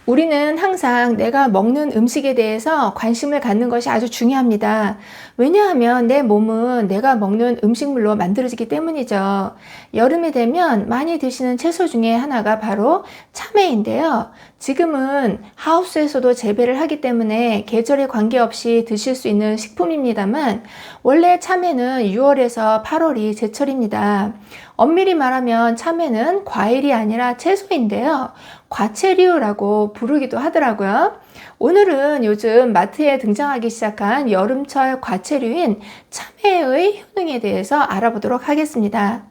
우리는 항상 내가 먹는 음식에 대해서 관심을 갖는 것이 아주 중요합니다. 왜냐하면 내 몸은 내가 먹는 음식물로 만들어지기 때문이죠. 여름이 되면 많이 드시는 채소 중에 하나가 바로 참외인데요. 지금은 하우스에서도 재배를 하기 때문에 계절에 관계없이 드실 수 있는 식품입니다만, 원래 참외는 6월에서 8월이 제철입니다. 엄밀히 말하면 참외는 과일이 아니라 채소인데요. 과채류라고 부르기도 하더라고요. 오늘은 요즘 마트에 등장하기 시작한 여름철 과채류인 참외의 효능에 대해서 알아보도록 하겠습니다.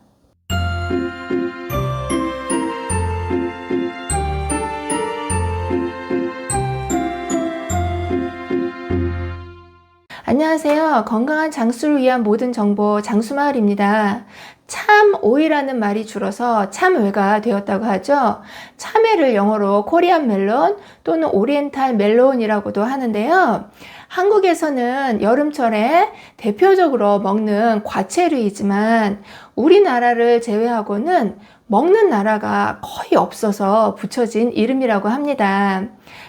안녕하세요. 건강한 장수를 위한 모든 정보 장수마을입니다. 참오이라는 말이 줄어서 참외가 되었다고 하죠. 참외를 영어로 코리안 멜론 또는 오리엔탈 멜론이라고도 하는데요. 한국에서는 여름철에 대표적으로 먹는 과채류이지만 우리나라를 제외하고는 먹는 나라가 거의 없어서 붙여진 이름이라고 합니다.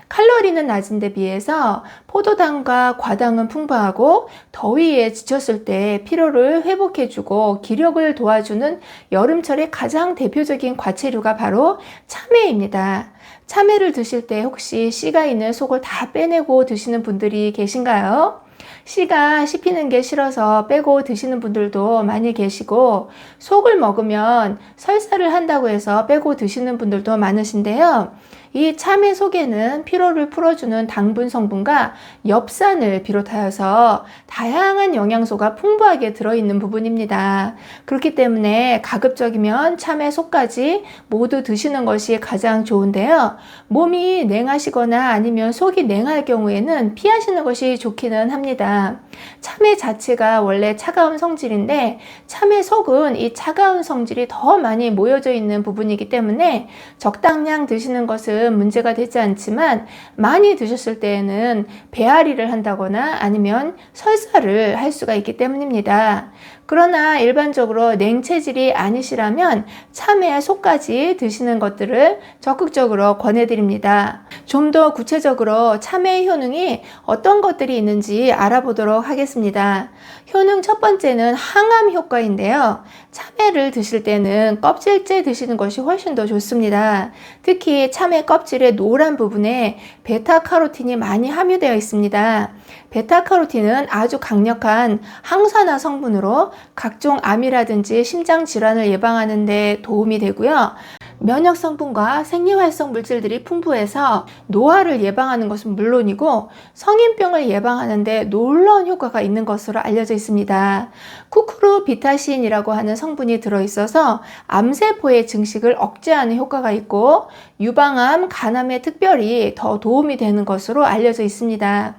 칼로리는 낮은데 비해서 포도당과 과당은 풍부하고 더위에 지쳤을 때 피로를 회복해주고 기력을 도와주는 여름철의 가장 대표적인 과채류가 바로 참외입니다. 참외를 드실 때 혹시 씨가 있는 속을 다 빼내고 드시는 분들이 계신가요? 씨가 씹히는 게 싫어서 빼고 드시는 분들도 많이 계시고, 속을 먹으면 설사를 한다고 해서 빼고 드시는 분들도 많으신데요. 이 참외 속에는 피로를 풀어주는 당분 성분과 엽산을 비롯하여서 다양한 영양소가 풍부하게 들어있는 부분입니다. 그렇기 때문에 가급적이면 참외 속까지 모두 드시는 것이 가장 좋은데요. 몸이 냉하시거나 아니면 속이 냉할 경우에는 피하시는 것이 좋기는 합니다. 참외 자체가 원래 차가운 성질인데 참외 속은 이 차가운 성질이 더 많이 모여져 있는 부분이기 때문에 적당량 드시는 것은 문제가 되지 않지만, 많이 드셨을 때에는 배앓이를 한다거나 아니면 설사를 할 수가 있기 때문입니다. 그러나 일반적으로 냉체질이 아니시라면 참외 속까지 드시는 것들을 적극적으로 권해드립니다. 좀 더 구체적으로 참외의 효능이 어떤 것들이 있는지 알아보도록 하겠습니다. 효능 첫 번째는 항암 효과인데요. 참외를 드실 때는 껍질째 드시는 것이 훨씬 더 좋습니다. 특히 참외 껍질의 노란 부분에 베타카로틴이 많이 함유되어 있습니다. 베타카로틴은 아주 강력한 항산화 성분으로 각종 암이라든지 심장 질환을 예방하는 데 도움이 되고요. 면역 성분과 생리활성 물질들이 풍부해서 노화를 예방하는 것은 물론이고 성인병을 예방하는 데 놀라운 효과가 있는 것으로 알려져 있습니다. 쿠쿠르비타신이라고 하는 성분이 들어있어서 암세포의 증식을 억제하는 효과가 있고 유방암, 간암에 특별히 더 도움이 되는 것으로 알려져 있습니다.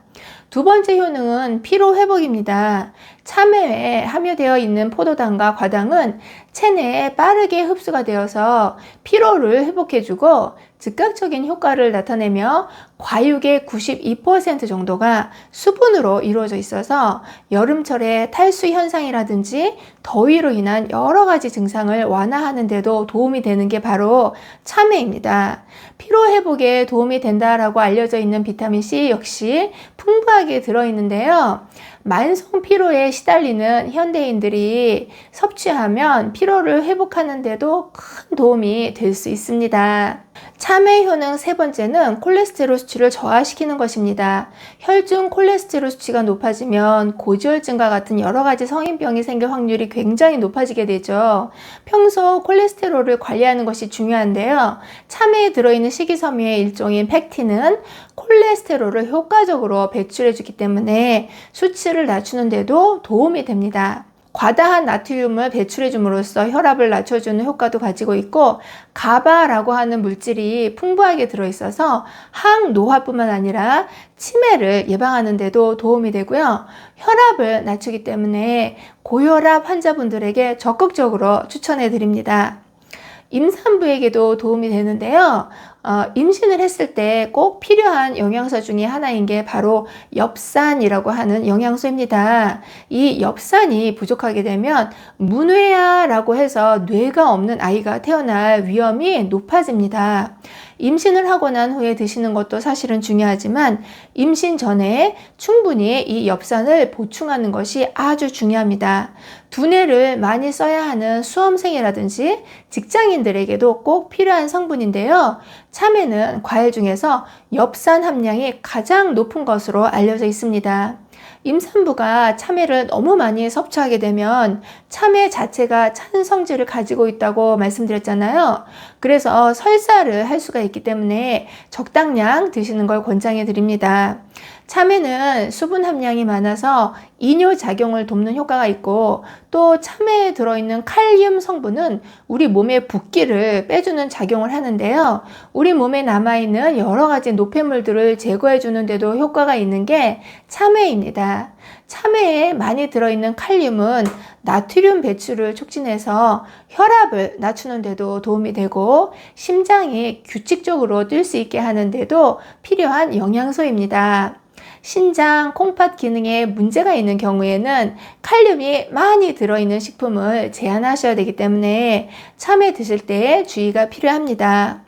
두 번째 효능은 피로 회복입니다. 참외에 함유되어 있는 포도당과 과당은 체내에 빠르게 흡수가 되어서 피로를 회복해주고 즉각적인 효과를 나타내며 과육의 92% 정도가 수분으로 이루어져 있어서 여름철에 탈수 현상이라든지 더위로 인한 여러 가지 증상을 완화하는 데도 도움이 되는 게 바로 참외입니다. 피로 회복에 도움이 된다라고 알려져 있는 비타민C 역시 풍부하게 들어있는데요. 만성 피로에 시달리는 현대인들이 섭취하면 피로를 회복하는 데도 큰 도움이 될 수 있습니다. 참외 효능 세 번째는 콜레스테롤 수치를 저하시키는 것입니다. 혈중 콜레스테롤 수치가 높아지면 고지혈증과 같은 여러 가지 성인병이 생길 확률이 굉장히 높아지게 되죠. 평소 콜레스테롤을 관리하는 것이 중요한데요. 참외에 들어있는 식이섬유의 일종인 펙틴은 콜레스테롤을 효과적으로 배출해주기 때문에 수치를 낮추는 데도 도움이 됩니다. 과다한 나트륨을 배출해 줌으로써 혈압을 낮춰주는 효과도 가지고 있고, 가바라고 하는 물질이 풍부하게 들어있어서 항노화뿐만 아니라 치매를 예방하는 데도 도움이 되고요. 혈압을 낮추기 때문에 고혈압 환자분들에게 적극적으로 추천해 드립니다. 임산부에게도 도움이 되는데요. 임신을 했을 때 꼭 필요한 영양소 중에 하나인 게 바로 엽산이라고 하는 영양소입니다. 이 엽산이 부족하게 되면 문외아라고 해서 뇌가 없는 아이가 태어날 위험이 높아집니다. 임신을 하고 난 후에 드시는 것도 사실은 중요하지만 임신 전에 충분히 이 엽산을 보충하는 것이 아주 중요합니다. 두뇌를 많이 써야 하는 수험생이라든지 직장인들에게도 꼭 필요한 성분인데요. 참외는 과일 중에서 엽산 함량이 가장 높은 것으로 알려져 있습니다. 임산부가 참외를 너무 많이 섭취하게 되면 참외 자체가 찬 성질을 가지고 있다고 말씀드렸잖아요. 그래서 설사를 할 수가 있기 때문에 적당량 드시는 걸 권장해 드립니다. 참외는 수분 함량이 많아서 이뇨작용을 돕는 효과가 있고 또 참외에 들어있는 칼륨 성분은 우리 몸의 붓기를 빼주는 작용을 하는데요. 우리 몸에 남아있는 여러 가지 노폐물들을 제거해 주는데도 효과가 있는 게 참외입니다. 참외에 많이 들어있는 칼륨은 나트륨 배출을 촉진해서 혈압을 낮추는 데도 도움이 되고 심장이 규칙적으로 뛸 수 있게 하는 데도 필요한 영양소입니다. 신장, 콩팥 기능에 문제가 있는 경우에는 칼륨이 많이 들어있는 식품을 제한하셔야 되기 때문에 참외 드실 때 주의가 필요합니다.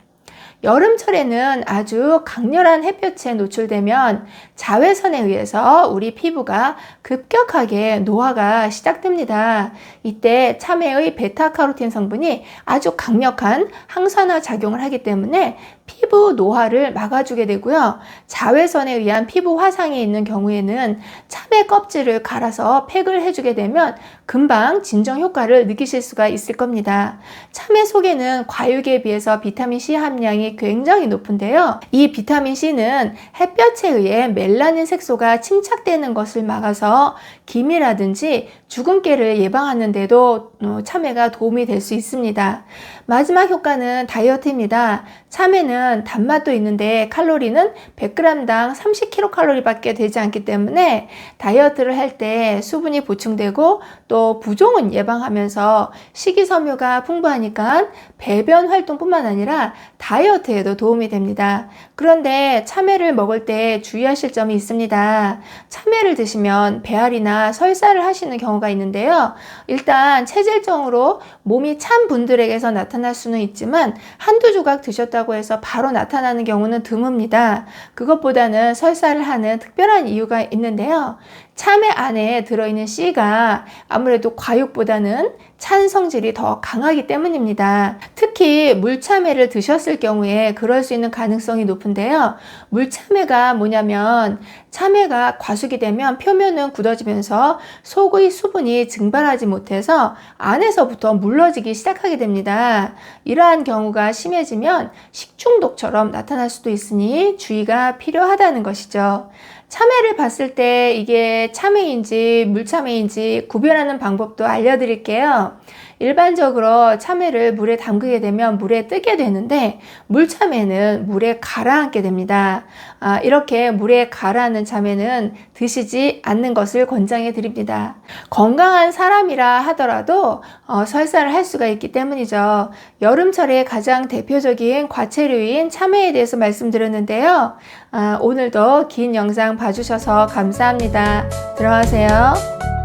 여름철에는 아주 강렬한 햇볕에 노출되면 자외선에 의해서 우리 피부가 급격하게 노화가 시작됩니다. 이때 참외의 베타카로틴 성분이 아주 강력한 항산화 작용을 하기 때문에 피부 노화를 막아주게 되고요. 자외선에 의한 피부 화상이 있는 경우에는 참외 껍질을 갈아서 팩을 해주게 되면 금방 진정 효과를 느끼실 수가 있을 겁니다. 참외 속에는 과육에 비해서 비타민C 함량이 굉장히 높은데요. 이 비타민C는 햇볕에 의해 멜라닌 색소가 침착되는 것을 막아서 기미라든지 주근깨를 예방하는 데도 참외가 도움이 될 수 있습니다. 마지막 효과는 다이어트입니다. 참외는 단맛도 있는데 칼로리는 100g당 30kcal 밖에 되지 않기 때문에 다이어트를 할 때 수분이 보충되고 또 부종은 예방하면서 식이섬유가 풍부하니까 배변 활동뿐만 아니라 다이어트에도 도움이 됩니다. 그런데 참외를 먹을 때 주의하실 점이 있습니다. 참외를 드시면 배앓이나 설사를 하시는 경우가 있는데요. 일단 체질적으로 몸이 찬 분들에게서 나타날 수는 있지만 한두 조각 드셨다고 해서 바로 나타나는 경우는 드뭅니다. 그것보다는 설사를 하는 특별한 이유가 있는데요. 참외 안에 들어있는 C가 아무래도 과육보다는 찬 성질이 더 강하기 때문입니다. 특히 물참외를 드셨을 경우에 그럴 수 있는 가능성이 높은데요. 물참외가 뭐냐면 참외가 과숙이 되면 표면은 굳어지면서 속의 수분이 증발하지 못해서 안에서부터 물러지기 시작하게 됩니다. 이러한 경우가 심해지면 식중독처럼 나타날 수도 있으니 주의가 필요하다는 것이죠. 참외를 봤을 때 이게 참외인지 물참외인지 구별하는 방법도 알려드릴게요. 일반적으로 참외를 물에 담그게 되면 물에 뜨게 되는데 물참외는 물에 가라앉게 됩니다. 이렇게 물에 가라앉는 참외는 드시지 않는 것을 권장해 드립니다. 건강한 사람이라 하더라도 설사를 할 수가 있기 때문이죠. 여름철에 가장 대표적인 과채류인 참외에 대해서 말씀드렸는데요. 오늘도 긴 영상 봐주셔서 감사합니다. 들어가세요.